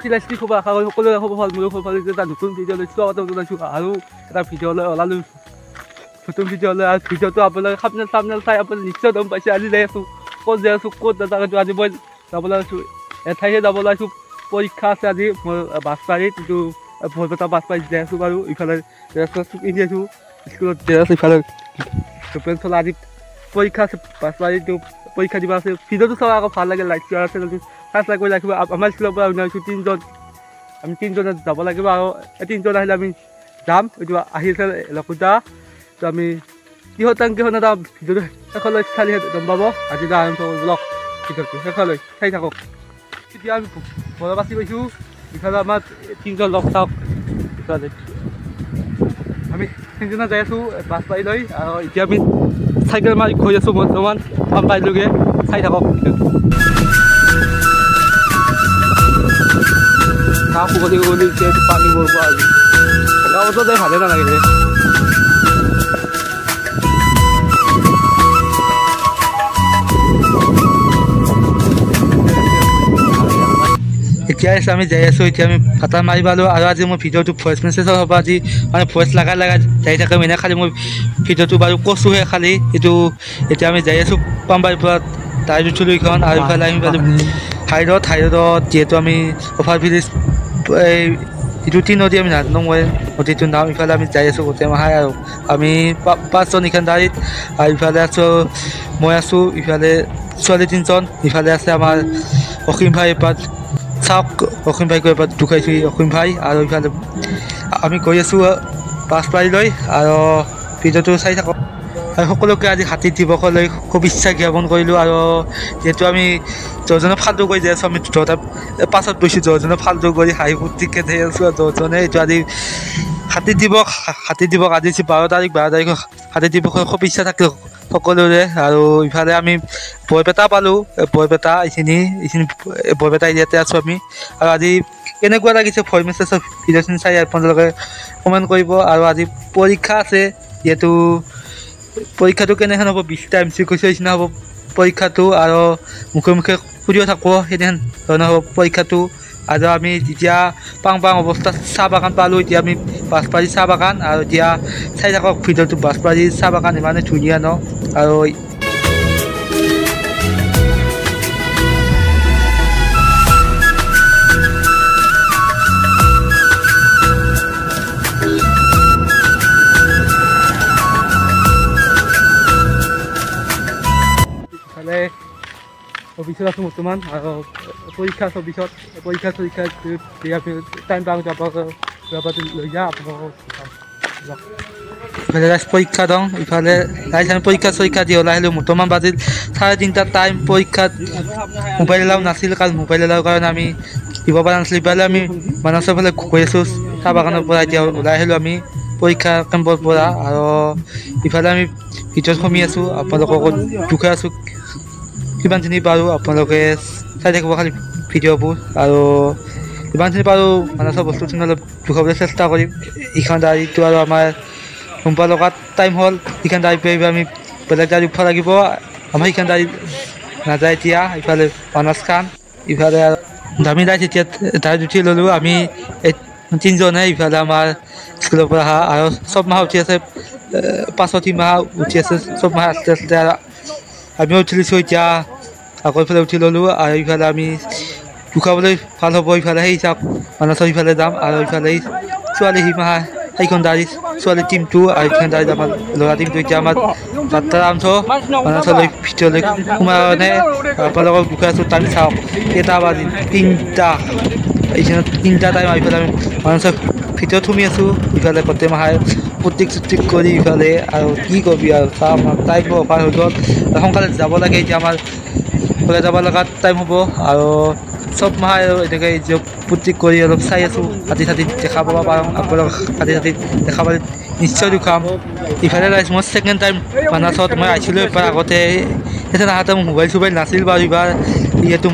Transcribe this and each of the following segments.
অখিলাশ্ৰী খবৰ আশা কৰি সকলোৰে খবৰ ভাল মোৰো খবৰ ভাল এটা নতুন ভিডিঅ' লৈছোঁ স্বাগতম জনাইছোঁ আৰু এটা ভিডিঅ'লৈ ওলালোঁ নতুন ভিডিঅ'লৈ আৰু ভিডিঅ'টো আপোনালোকে সামনে চাই আপোনালোকে নিশ্চয় গম পাইছে আজি যাই আছোঁ ক'ত যাই আছোঁ ক'ত নাযাওঁ আজি মই যাবলৈ আছোঁ এঠাইহে যাবলৈ আছোঁ পৰীক্ষা আছে আজি মোৰ বাছপাৰীত কিন্তু বৰপেটা বাছপাৰীত যাই আছোঁ বাৰু ইফালে ড্ৰেছ পিন্ধি আছোঁ স্কুলত ড্ৰেছ ইফালে চলা আজি পৰীক্ষা আছে বাছপাৰীটো পৰীক্ষা দিব আছে ভিডিঅ'টো চাওঁ আকৌ ভাল লাগে লাইক চেনেলটো সাবস্ক্ৰাইব কৰি ৰাখিব আমাৰ স্কুলৰ পৰা ওলাইছোঁ আমি তিনিজনে যাব লাগিব আৰু এই তিনিজন আহিলে আমি যাম এইটো আহিছে লকুটা তো আমি কিহত নাযাওঁ ভিডিঅ'টো শেষলৈ চালিহে গম পাব আজি আৰম্ভ কৰিব লওক ভিডিঅ'টো শেষলৈ চাই থাকক এতিয়া আমি বৰা বাচি পাইছোঁ ইফালে আমাৰ তিনিজন লগ চাওক ইফালে আমি তিনিজনে যাই আছোঁ বাছপাৰীলৈ আৰু এতিয়া আমি চাইকেল মাৰি গৈ আছোঁ বৰ্তমান বাছপাৰীলৈকে চাই থাকক ঘাঁহ শুকলি পানী বৰপা আজি গাঁৱতো যাই ভালে নালাগে এতিয়া আমি যাই আছোঁ এতিয়া আমি ফাটা মাৰি পালোঁ আৰু আজি মোৰ ভিডিঅ'টো ভইচ মেছেজৰ হ'ব আজি মানে ভইচ লাগাই যাই থাকে মানে খালি মই ভিডিঅ'টো বাৰু কৈছোঁহে খালি এইটো এতিয়া আমি যাই আছোঁ পামবাৰীৰ পৰা টাইত উঠিলোঁ এইখন আৰু ইফালে আমি পালোঁ হাইৰ'ডত যিহেতু আমি অভাৰ ব্ৰিজ এইটো নদী আমি নাজানো মই নদীটোৰ নাম ইফালে আমি যাই আছোঁ গোটেই মাহাই আৰু আমি পাঁচজন এইখন গাড়ীত আৰু ইফালে আছোঁ মই আছোঁ ইফালে ছোৱালী তিনিজন ইফালে আছে আমাৰ অসীম ভাই এপাত চাওক অসীম ভাই গৈ এপাত ঢুকাইছোঁ অসীম ভাই আৰু ইফালে আমি গৈ আছোঁ বাছপাৰীলৈ আৰু ভিডিঅ'টো চাই থাকক আৰু সকলোকে আজি হাতী দিৱসলৈ শুভেচ্ছা জ্ঞাপন কৰিলোঁ আৰু যিহেতু আমি দহজনে ফাল্টু কৰি যাই আছোঁ আমি দুটা পাছত গৈছোঁ দহজনে ফাল্টু কৰি হাঁহি ফূৰ্তিকৈ যাই আছোঁ আৰু দহজনে এইটো আজি হাতী দিৱস আজি 12 তাৰিখ হাতী দিৱসৰ শুভেচ্ছা থাকিল সকলোৰে আৰু ইফালে আমি বৰপেটা পালোঁ বৰপেটা এইখিনি বৰপেটা এৰিয়াতে আছোঁ আমি আৰু আজি কেনেকুৱা লাগিছে ভইচ মেছেজৰ ভিডিঅ'খিনি চাই আপোনালোকে কমেণ্ট কৰিব আৰু আজি পৰীক্ষা আছে যিহেতু পৰীক্ষাটো কেনেহেন হ'ব 20টা MC কৈছে নিচিনা হ'ব পৰীক্ষাটো আৰু মুখে সুধিও থাকিব সেইদিনাখন ধৰণৰ হ'ব পৰীক্ষাটো আৰু আমি যেতিয়া পাং অৱস্থাত চাহ বাগান পালোঁ এতিয়া আমি বাছপাৰী চাহ বাগান আৰু এতিয়া চাই থাকক ভিডিঅ'টো বাছপাৰী চাহ বাগান ইমানে ধুনীয়া ন আৰু অফিচত আছোঁ বৰ্তমান আৰু পৰীক্ষা আছে অফিচত পৰীক্ষা টাইম পাওঁ আপোনালোকে লৈ যাওঁ আপোনালোকক ইফালে পৰীক্ষা দিওঁ ইফালে পৰীক্ষা দি ওলাই আহিলোঁ বৰ্তমান বাজিল 3:30 টাইম পৰীক্ষাত মোবাইল এলাও নাছিল কাৰণ মোবাইল এলাওৰ কাৰণে আমি দিব পৰা নাছিলোঁ ইফালে আমি মানসৰ ফালে গৈ আছোঁ চাহ বাগানৰ পৰা এতিয়া ওলাই আহিলোঁ আমি পৰীক্ষা কেম্পৰ পৰা আৰু ইফালে আমি ভিতৰত সোমাই আছোঁ আপোনালোকক দুখাই আছোঁ কিমানখিনি পাৰোঁ আপোনালোকে চাই থাকিব খালি ভিডিঅ'বোৰ আৰু ইমানখিনি পাৰোঁ মানসৰ বস্তুখিনি অলপ দুখাবলৈ চেষ্টা কৰিম এইখন গাড়ীটো আৰু আমাৰ সোমবাৰ লগাত টাইম হ'ল এইখন গাড়ী পাৰিব আমি বেলেগ গাড়ী উঠিব লাগিব আমাৰ এইখন গাড়ী নাযায় এতিয়া ইফালে মানস খান ইফালে আৰু দামী গাড়ী এতিয়া গাড়ীত উঠি ল'লোঁ আমি এই তিনিজনে ইফালে আমাৰ স্কুলৰ পৰা অহা আৰু চব মাহ উঠি আছে 5 মাহ উঠি আছে চব মাহ আস্তে আস্তে আৰু আমিও উঠিছোঁ এতিয়া আকৌ ইফালে উঠি ল'লোঁ আৰু ইফালে আমি দুখাবলৈ ভাল হ'ব ইফালে সেই চাওক মানসৰ ইফালে যাম আৰু ইফালে ছোৱালী সিমাহা সেইখন গাড়ী ছোৱালী টিমটো আৰু এইখন গাড়ীত আমাৰ ল'ৰা টিমটো এতিয়া আমাৰ যাত্ৰা আৰম্ভ মানসলৈ ভিতৰলৈ সোমাই মানে আপোনালোকক দুখাই আছোঁ টাইম চাওক কেইটা বাজি 3টা এইখনত 3টা টাইম আৰু ইফালে আমি মানসৰ ভিতৰত সোমাই আছোঁ ইফালে গোটেই মাহাই প্ৰতীক কৰি ইফালে আৰু কি কবি আৰু চাওক টাইম অভাৰ হৈ গ'ল সোনকালে যাব লাগে এতিয়া আমাৰ ওলাই যাব লগা টাইম হ'ব আৰু চব মাহাই আৰু এনেকৈ প্ৰতীক কৰি অলপ চাই আছোঁ হাতী দেখা পাব পাৰোঁ আপোনালোক হাতী দেখা পালে নিশ্চয় দুখাম ইফালে লাইছোঁ মই ছেকেণ্ড টাইম মানসত মই আহিছিলোঁ এবাৰ আগতে এতিয়া তাহাঁতে মোবাইল চোবাইল নাছিল বাৰু এইবাৰ যিহেতু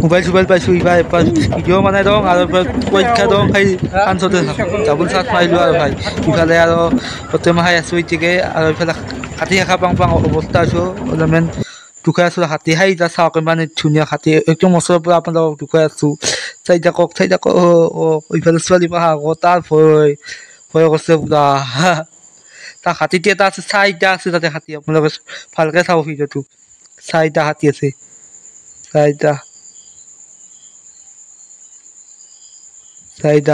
মোবাইল চোবাইল পাইছোঁ এইবাৰ এবাৰ ভিডিঅ' বনাই দিওঁ আৰু এবাৰ পৰীক্ষা দিওঁ সেই আঞ্চতে ডাবুল চাৰ্জ মাৰিলোঁ আৰু ভাই ইফালে আৰু গোটেই মাহাই আছোঁ এতিয়াকৈ আৰু ইফালে হাতী দেখা পাং অৱস্থা আছোঁ অলপমান দুখাই আছোঁ হাতী হাইটা চাওক ইমান ধুনীয়া হাতী একদম ওচৰৰ পৰা আপোনালোকক দুখাই আছোঁ চাৰিটা কক ইফালে ছোৱালী পাহা আকৌ তাৰ ভয় কৰিছে পুৰা তাৰ হাতীটি এটা আছে চাৰিটা আছে তাতে হাতী আপোনালোকে ভালকে চাব ভিডিঅ'টো চাৰিটা হাতী আছে চাৰিটা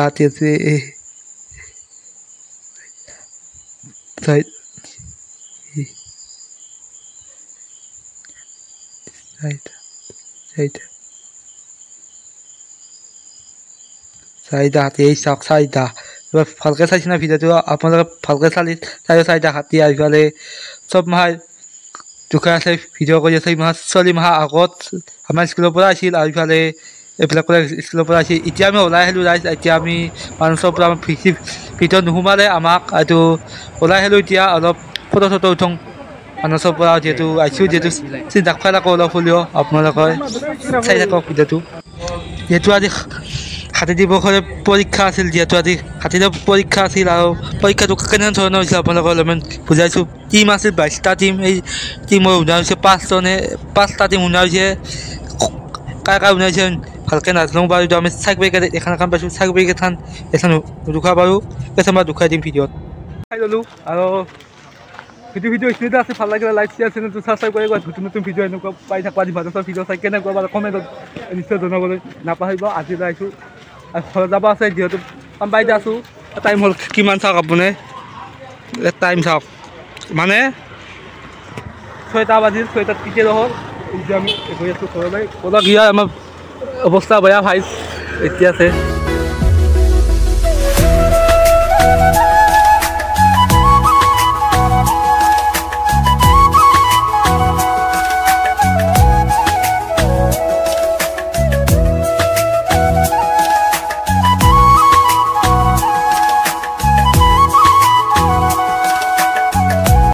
হাতী আছে চাৰিটা হাতী এই চাওক চাৰিটা এবাৰ ভালকে চাইছে না ভিডিওটো আপোনালোকে ভালকে চাৰিটা হাতী আহিফালে চব মাহাই দুখাই আছে ভিডিঅ' কৰি আছে মাহ ছোৱালী মাহা আগত আমাৰ স্কুলৰ পৰা আহিছিল আৰু ইফালে এইবিলাক কৰি স্কুলৰ পৰা আহিছিল এতিয়া আমি ওলাই আহিলোঁ ৰাইজ এতিয়া আমি মানুহৰ পৰা ভিডিঅ'ত নোসোমালে আমাক এইটো ওলাই আহিলোঁ এতিয়া অলপ ফটো চটো উঠোঁ মানুহৰ পৰা যিহেতু আহিছোঁ যিহেতু চিন্তা খাই থাকোঁ অলপ হ'লেও আপোনালোকে চাই থাকক ভিডিঅ'টো যিহেতু আজি হাতী দিৱসৰে পৰীক্ষা আছিল যিহেতু আজি হাতী দিৱস পৰীক্ষা আছিল আৰু পৰীক্ষাটো কেনে ধৰণৰ হৈছিল আপোনালোকক অলপমান বুজাইছোঁ টিম আছিল 22টা টিম এই টিমৰ উন্নয়ন হৈছে 5টা টিম উন্নয়ন হৈছে কাৰ উন্নয়ন হৈছে ভালকৈ নাজানো বাৰু এইটো আমি চাইক বেগেট এখন পাইছোঁ চাইক বেগেট এখন দুখা বাৰু কিছুমান দুখাই দিম ভিডিঅ'ত চাই ল'লোঁ আৰু ভিডিঅ' এইখিনিতে আছে ভাল লাগিলে লাইক শ্বেয়াৰ চেনেলটো ছাবস্ক্ৰাইব কৰিব নতুন ভিডিঅ' এনেকুৱা পাই থাকবা ভাৰতৰ ভিডিঅ' চাই কেনেকুৱা বাৰু কমেণ্টত নিশ্চয় জনাবলৈ নাপাহৰিব আজি আহিছোঁ আৰু ঘৰত যাব আছে যিহেতু বাইদে আছোঁ টাইম হ'ল কিমান চাওক আপুনি টাইম চাওক মানে 6টা বাজিল 6টাত টিকেট হ'ল এতিয়া আমি গৈ আছোঁ ঘৰলৈ ক'ৰবাত গিয়া আমাৰ অৱস্থা বেয়া ভাই এতিয়া আছে